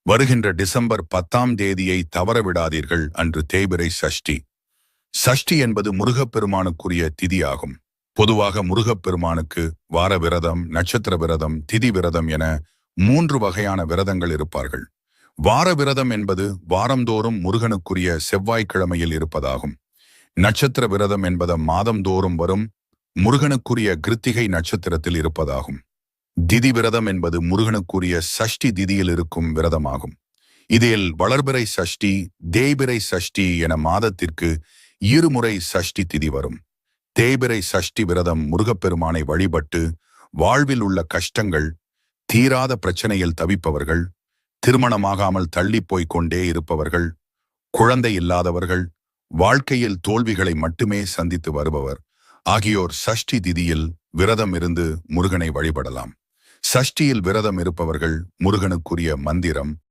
வருகின்ற டிசம்பர் 10ஆம் தேதியை தவறவிடாதீர்கள். அன்று தேய்பிறை சஷ்டி. சஷ்டி என்பது முருகப்பெருமானுக்குரிய திதியாகும். பொதுவாக முருகப்பெருமானுக்கு வார விரதம், நட்சத்திர விரதம், திதி விரதம் என 3 வகையான விரதங்கள் இருப்பார்கள். வார விரதம் என்பது வாரந்தோறும் முருகனுக்குரிய செவ்வாய்க்கிழமையில் இருப்பதாகும். நட்சத்திர விரதம் என்பது மாதந்தோறும் வரும் முருகனுக்குரிய கிருத்திகை நட்சத்திரத்தில் இருப்பதாகும். திதி விரதம் என்பது முருகனுக்குரிய சஷ்டி திதியில் இருக்கும் விரதமாகும். இதில் வளர்பிறை சஷ்டி, தேய்பிறை சஷ்டி என மாதத்திற்கு இருமுறை சஷ்டி திதி வரும். தேய்பிறை சஷ்டி விரதம் முருகப்பெருமானை வழிபட்டு வாழ்வில் உள்ள கஷ்டங்கள், தீராத பிரச்சனையில் தவிப்பவர்கள், திருமணமாகாமல் தள்ளிப்போய்க் கொண்டே இருப்பவர்கள், குழந்தை இல்லாதவர்கள், வாழ்க்கையில் தோல்விகளை மட்டுமே சந்தித்து வருபவர் ஆகியோர் சஷ்டி திதியில் விரதம் இருந்து முருகனை வழிபடலாம். சஷ்டியில் விரதம் இருப்பவர்கள் முருகனுக்குரிய மந்திரம்,